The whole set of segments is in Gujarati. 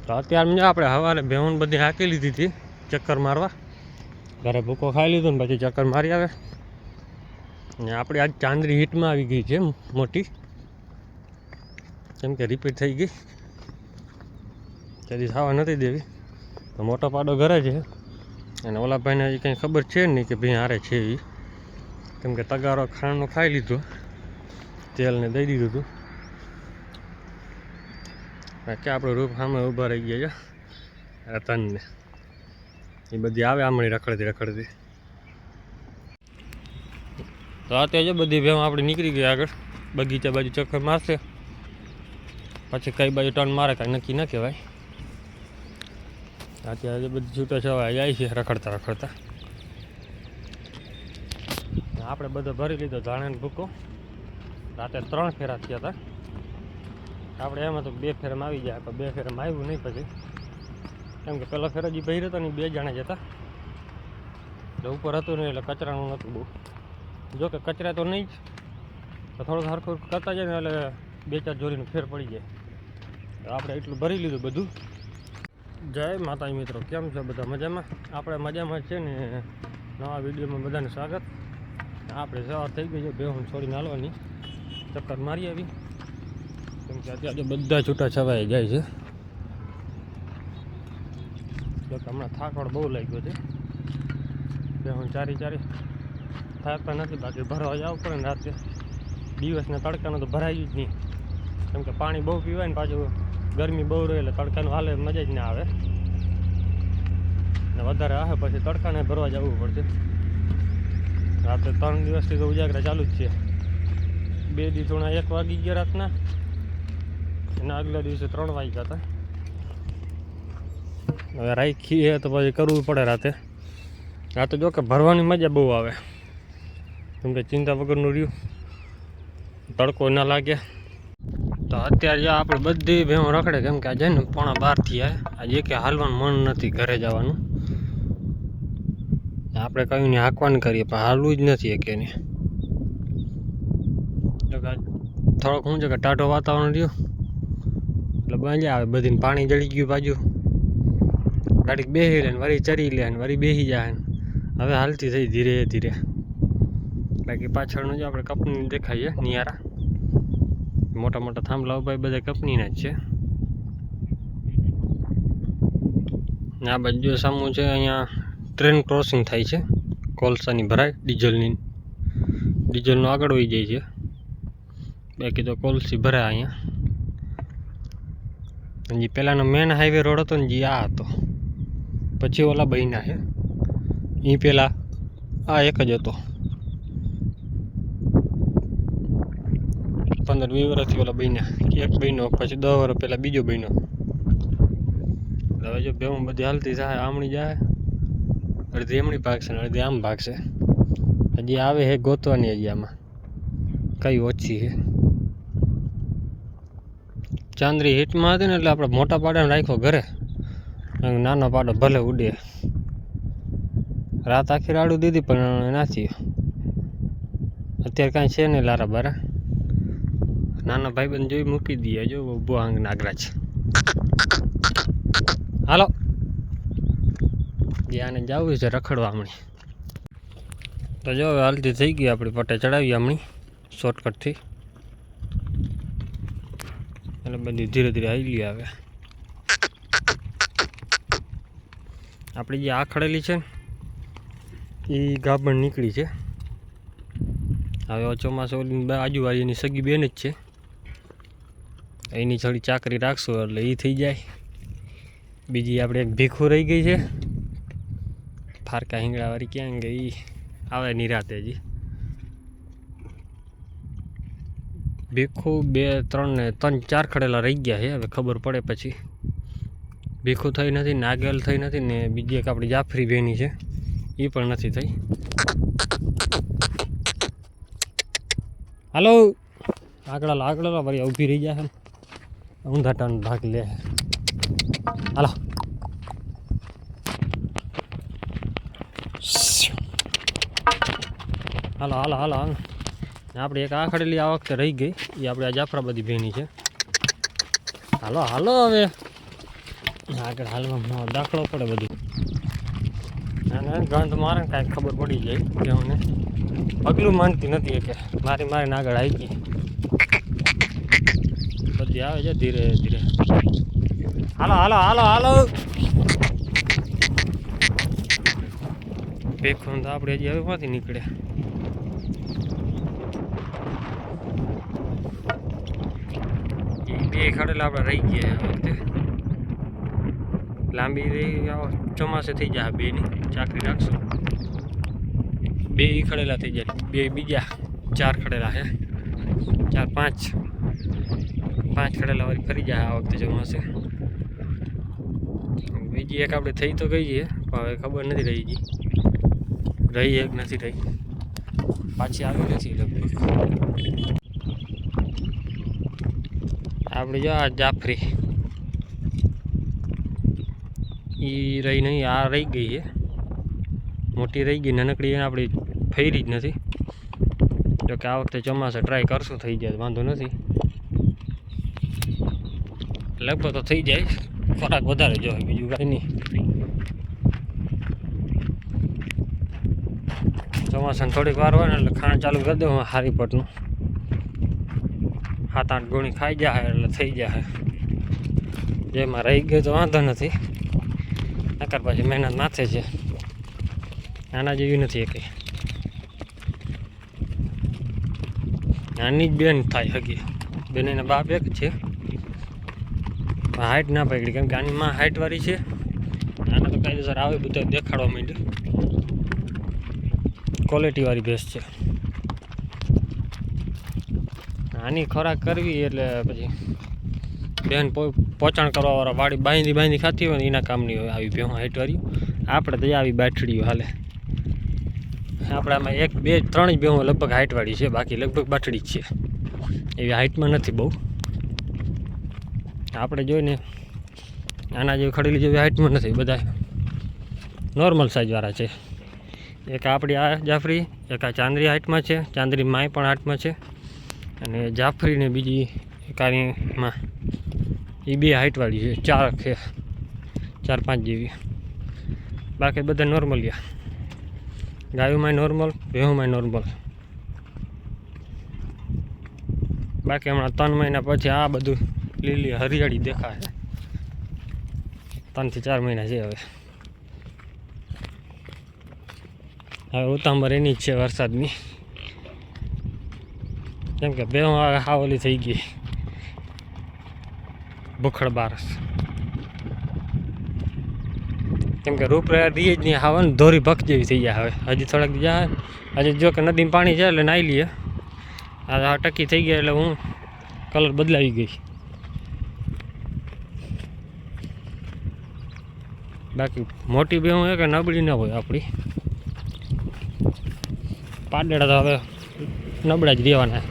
તો અત્યારે આપણે સવારે ભેહું બધી હાંકી લીધી હતી ચક્કર મારવા. ઘરે ભૂકો ખાઈ લીધો ને પછી ચક્કર મારી આવે. ને આપણે આજ ચાંદરી હિટમાં આવી ગઈ છે મોટી, કેમ કે રિપીટ થઈ ગઈ, તેથી થવા નથી દેવી. તો મોટો પાડો ઘરે છે અને ઓલા ભાઈને હજી કંઈ ખબર છે નહીં કે ભાઈ હારે છે એ, કેમ કે તગારો ખાંડનો ખાઈ લીધો, તેલને દઈ દીધું હતું. કે આપણું રૂપ સામે ઊભા રહી ગયા છે રતનને, એ બધી આવે આમળી રખડતી. તો અત્યારે જો બધી ભેમ આપણી નીકળી ગઈ આગળ, બગીચા બાજુ ચક્કર મારશે, પછી કઈ બાજુ ટર્ન મારે કાંઈ નક્કી ન કહેવાય. અત્યારે બધી છૂટા છવાયા જાય છે રખડતા. આપણે બધો ભરી લીધો ધાણાનો ભૂકો. રાતે 3 ફેરા થયા હતા. આપણે એમાં તો 2 ફેરામાં આવી જાય, પણ 2 ફેરામાં આવ્યું નહીં પછી, કેમ કે પહેલો ફેરો જે ભર્યો હતો ને 2 જણા જ હતા, એટલે ઉપર હતું નહીં એટલે કચરાનું નહોતું બહુ. જો કે કચરા તો નહીં જ, તો થોડું સરખું કરતા જાય ને એટલે 2-4 જોડીનું ફેર પડી જાય. તો આપણે એટલું ભરી લીધું બધું. જય માતાજી મિત્રો, કેમ છો બધા? મજામાં? આપણે મજામાં છે ને. નવા વિડીયોમાં બધાને સ્વાગત. આપણે સવાર થઈ ગઈ છે ભેહું છોડીને હાલવાની, ચક્કર મારી આવી, કેમ કે અત્યારે બધા છૂટા છવાઈ જાય છે. તો હમણાં થાકડ બહુ લાગ્યો છે, ભેહું ચારી થાકતા નથી. બાકી ભરવા જવું પડે ને રાતે, દિવસના તડકાનું તો ભરાયું જ નહીં, કેમ કે પાણી બહુ પીવાય ને પાછું ગરમી બહુ રહે એટલે તડકાનું હાલે મજા જ ના આવે, ને વધારે આવે પછી તડકાને ભરવા જવું પડશે. રાતે 3 દિવસથી તો ઉજાગરા ચાલુ જ છે. 2 દિવસોના 1 વાગી ગયા રાતના, એના આગલા દિવસે 3 વાગ્યા હતા. હવે રાખી તો પછી કરવું પડે રાતે. જો કે ભરવાની મજા બહુ આવે, કેમ કે ચિંતા વગરનું રહ્યું, તડકો ના લાગે. તો અત્યારે આપણે બધી ભેહું રખડે, કેમ કે આજે ને 11:15 થયા. આજે કે હાલવાનું મન નથી ઘરે જવાનું. આપણે કયું ને હાંકવાનું કરીએ પણ હાલવું જ નથી કે નહીં. થોડોક શું છે કે ટાઢો વાતાવરણ રહ્યું એટલે બાંધ્યા આવે બધીને, પાણી જળી ગયું બાજુ, ગાડી બેસી લે ને વળી ચરી લે ને વળી બેસી જાય. હવે હાલતી થઈ ધીરે. બાકી પાછળનું જો આપણે કંપની દેખાઈએ નિયારા, મોટા થાંભલા ઉભા બધા કંપનીના જ છે. આ બાજુ સામું છે, અહીંયા ટ્રેન ક્રોસિંગ થાય છે, કોલસાની ભરાય, ડીઝલનું આગળ વહી જાય છે. બાકી તો કોલસી ભરાય અહીંયા. જે પહેલાંનો મેન હાઈવે રોડ હતો ને જે આ હતો, પછી ઓલા બન્યા છે. એ પહેલાં આ એક જ હતો, 15-20 વર્ષથી ઓલા બન્યા, એક બન્યો, પછી 10 વર્ષ પહેલાં બીજો બન્યો. હવે જો ભેહું બધી હાલતી જાય, આમણી જાય, અડધી એમણી ભાગશે ને અડધી આમ ભાગશે. હજી આવે છે ગોતવાની, હજી આમાં કઈ ઓછી છે. ચાંદરી હિટમાં હતી ને એટલે આપણે મોટા પાડાને રાખ્યો ઘરે, નાનો પાડો ભલે ઉડે. રાત આખી રાડું દીધી પણ નથી. અત્યારે કાંઈ છે નહીં લારા બારા. નાના ભાઈબંધ જોઈ મૂકી દઈએ, જો ઊભો આંગ નાગરાજ. હાલો આને જવું છે રખડવા હમણી. તો જો હવે હાલતી થઈ ગઈ, આપણી પટ્ટે ચડાવી હમણી શોર્ટકટથી, એટલે બધી ધીરે હાલી આવે. આપણી જે આખડેલી છે એ ગાભણ નીકળી છે. હવે ચોમાસું આજુબાજુની સગી બેન જ છે, એની થોડી ચાકરી રાખશું એટલે એ થઈ જાય. બીજી આપણે એક ભીખું રહી ગઈ છે, ફારકા હિંગળાવાળી, ક્યાં ગઈ? આવે નિરાતે હજી. ભીખું 2-3-4 ખડેલા રહી ગયા છે, હવે ખબર પડે પછી. ભીખું થઈ નથી, નાગેલ થઈ નથી, ને બીજી એક આપણી જાફરી બેની છે, એ પણ નથી થઈ. હાલો આગળ વળી ઊભી રહી જાય, ઊંધા ટર્ન ભાગ લે. હાલો હાલો. આપણે એક આખડેલી આ વખતે રહી ગઈ, એ આપણે આ જાફરાબાદી ભેની છે. હાલો હવે આગળ હાલમાં દાખલો પડે બધું અને ગંધ મારે કાંઈક ખબર પડી જાય કે મને પગલું માનતી નથી કે મારીને આગળ આવી ગઈ બધી આવે છે ધીરે ધીરે. હાલો હાલો હાલો હાલો ભેખું તો આપણે હજી હવે ક્યાંથી નીકળે. એ બે ખડેલા આપણે રહી ગયા આ વખતે લાંબી રહી ચોમાસે થઈ જાય બેની ચાકરી રાખશું. બે ખડેલા થઈ જાય બે બીજા 4 ખડેલા છે 4 5 ખડેલા વાળી ફરી જાય આ વખતે ચોમાસે. બીજી એક આપણે થઈ તો ગઈ છે પણ હવે ખબર નથી રહી ગઈ રહી એક નથી રહી પાછી આવી નથી લગભગ. આપણે જો આ જાફરી એ રહી નહીં આ રહી ગઈ છે મોટી રહી ગઈ નાનકડી આપણી ફેરી જ નથી. જોકે આ વખતે ચોમાસે ટ્રાય કરશું થઈ જાય વાંધો નથી લગભગ તો થઈ જાય ખોરાક વધારે જોઈએ બીજું કાંઈ નહીં. ચોમાસાને થોડીક વાર હોય ને એટલે ખાણ ચાલુ કરી દઉં હારી પટનું 7-8 ગોળી ખાઈ જાય એટલે થઈ જાય. જેમાં રહી ગયો તો વાંધો નથી નકર પછી મહેનત માથે છે આના જેવી નથી કંઈ. આની જ બેન થાય હકી બેન એના બાપ એક છે હાઈટ ના પકડી કેમ કે આની માં હાઈટ વાળી છે આને તો કાયદેસર આવે બધા દેખાડવા માંડ્યું ક્વોલિટી વાળી ભેંસ છે. આની ખોરાક કરવી એટલે પછી બેન પોચણ કરવાવાળા વાડી બાંધી ખાતી હોય ને એના કામની હોય આવી ભેં હાઈટ વાળી. આપણે તો આવી બાઠડીઓ હાલે આપણે આમાં 1 2 3 જ ભેં લગભગ હાઈટ વાળી છે બાકી લગભગ બાઠડી જ છે એવી હાઈટમાં નથી બહુ. આપણે જોઈને આના જેવી ખડેલી જેવી હાઈટમાં નથી બધા નોર્મલ સાઇઝવાળા છે. એક આપણી આ જાફરી એક આ ચાંદરી હાઈટમાં છે ચાંદરી માય પણ હાઈટમાં છે અને જાફરીને બીજી કારીમાં એ બે હાઈટવાળી છે 4-5 જેવી બાકી બધા નોર્મલિયા ગાયોમાંય નોર્મલ ભેંસોમાંય નોર્મલ. બાકી હમણાં 3 મહિના પછી આ બધું લીલી હરિયાળી દેખાય 3 થી 4 મહિના છે હવે ઉતાંબર એની જ છે વરસાદની કેમ કે ભેં હાવલી થઈ ગઈ ભૂખડ બારસ કેમ કે રૂપરેખા દીએ જ નહીં હાવ ને ધોરી ભખ જેવી થઈ જાય હવે હજી થોડાક જાય હજી જો કે નદીમાં પાણી છે એટલે નાહી લઈએ આ ટકી થઈ ગયા એટલે હું કલર બદલાવી ગઈ. બાકી મોટી ભેં હોય કે નબળી ના હોય આપણી પાડેડા તો હવે નબળા જ રહેવાના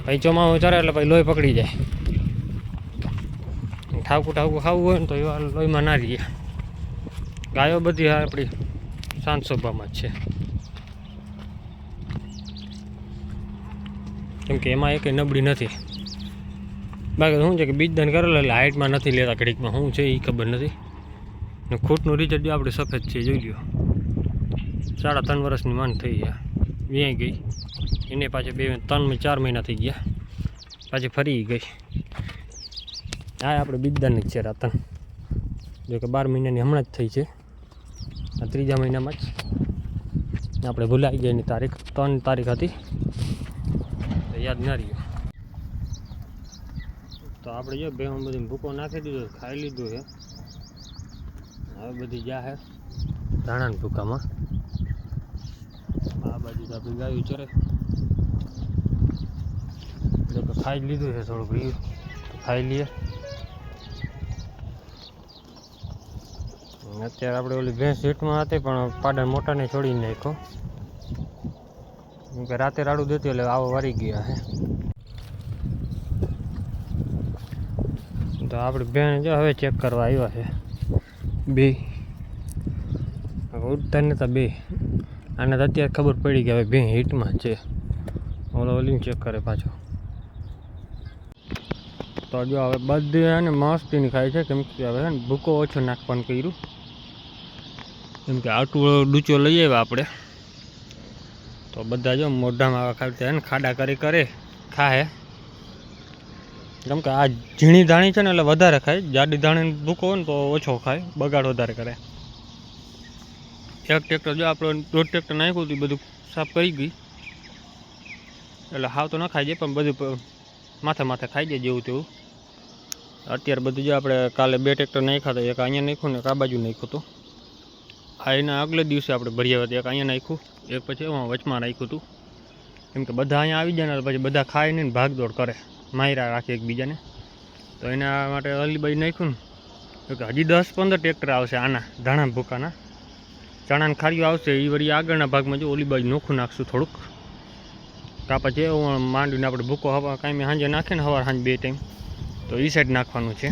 પછી ચોમાસું ચરે એટલે પછી લોહી પકડી જાય ઠાવકું ખાવું હોય ને તો એવા લોહીમાં ના રહીએ. ગાયો બધી આપણી શાંત સ્વભાવમાં જ છે કેમ કે એમાં એક નબળી નથી. બાકી શું છે કે બીજદાન કરેલો એટલે હાઈટમાં નથી લેતા ઘડીકમાં શું છે એ ખબર નથી ને ખૂટનું રિઝલ્ટ જો આપણે સફેદ છે જોઈ લ્યો 3.5 વર્ષની માંડ થઈ ગયા વ્યાઈ ગઈ એને પાછી 3-4 મહિના થઈ ગયા પાછી ફરી ગઈ. હા આપણે બીજદાનની જ છે રાતન જો કે 12 મહિનાની હમણાં જ થઈ છે આ 3જા મહિનામાં જ આપણે ભૂલાઈ ગયા એની તારીખ 3 તારીખ હતી યાદ ના રહ્યું. તો આપણે જો ભેં બધી ભૂકો નાખી દીધો ખાઈ લીધું છે હવે બધી જા છે ધાણાના ભૂકામાં. આ બાજુ તો આપણી ગાયું ચરે જો કે ખાઈ લીધું છે થોડુંક રહ્યું તો ખાઈ લઈએ. અત્યારે આપણે ઓલી ભેંસ હીટમાં હતી પણ પાડા મોટાને છોડીને નાખ્યો કેમ કે રાતે રાડું દેતી એટલે આવો વારી ગયા છે. તો આપણી બેન જો હવે ચેક કરવા આવ્યા છે બે ઉડતા નતા બે આને તો અત્યારે ખબર પડી કે હવે બે હીટમાં છે ઓલીને ચેક કરે પાછો. તો જો હવે બધી હે ને મસ્તીની ખાય છે, કેમ કે હવે ભૂકો ઓછો નાખવાનું કર્યું, કેમ કે આટલું ડૂચો લઈ આવ્યા આપણે, તો બધા જો મોઢામાં આવા ખાલી હે ને ખાડા કરી ખાય, કેમ કે આ ઝીણી ધાણી છે ને એટલે વધારે ખાય, જાડી ધાણી ભૂકો હોય ને તો ઓછો ખાય, બગાડ વધારે કરે. એક ટ્રેક્ટર જો આપણે 1.5 ટ્રેક્ટર નાખ્યું હતું, બધું સાફ કરી ગઈ, એટલે હાવ તો ન ખાઈ જાય પણ બધું માથે ખાઈ જાય જેવું તેવું. અત્યારે બધું જો આપણે કાલે 2 ટ્રેક્ટર નાખ્યા હતા, એક અહીંયા નાખ્યું ને એક આ બાજુ નાખ્યું હતું. આ એના આગલે દિવસે આપણે ભર્યા હતા, એક અહીંયા નાખ્યું, એક પછી વચમાં નાખ્યું હતું, કેમ કે બધા અહીંયા આવી જાય ને પછી બધા ખાય નહીં ને ભાગદોડ કરે, માયરા રાખે એકબીજાને, તો એના માટે અલીબાઈ નાખ્યું ને, કે હજી 10-15 ટ્રેક્ટર આવશે આના ધાણા ભૂકાના. ચણાને ખારીઓ આવશે એ વળી આગળના ભાગમાં જો ઓલી બાજુ નોખું નાખશું થોડુંક, કાપા છે માંડીને આપણે ભૂકો હવા કાંઈ સાંજે નાખે ને સવાર સાંજ 2 ટાઈમ, તો એ સાઈડ નાખવાનું છે.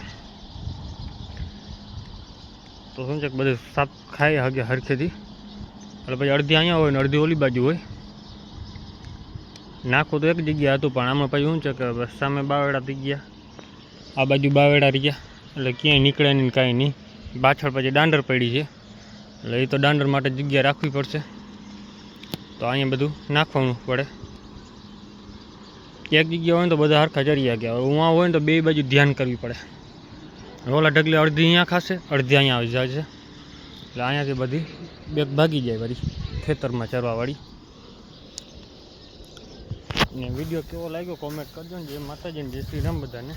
તો શું છે કે બધું સાફ ખાય હગે હરખેથી, એટલે પછી અડધી અહીંયા હોય ને અડધી ઓલી બાજુ હોય. નાખવું તો એક જગ્યા હતું પણ આમાં પછી શું છે કે સામે બાવેડા થઈ ગયા, આ બાજુ બાવેડા રહી ગયા, એટલે ક્યાંય નીકળે નહીં કાંઈ નહીં. પાછળ પછી દાંડર પડી છે, એટલે એ તો દાંડર માટે જગ્યા રાખવી પડશે, તો અહીંયા બધું નાખવાનું પડે. એક જગ્યા હોય ને તો બધા હરખા ચરિયા ગયા, ઉવા હોય ને તો 2 બાજુ ધ્યાન કરવી પડે. ઓલા ઢગલે અડધી અહીંયા ખાશે, અડધી અહીંયા આવી જાય છે, એટલે અહીંયાથી બધી બેગ ભાગી જાય વળી ખેતરમાં ચરવાવાળી. ને વિડીયો કેવો લાગ્યો કોમેન્ટ કરજો ને. જય માતાજી ને જય શ્રી રામ બધાને.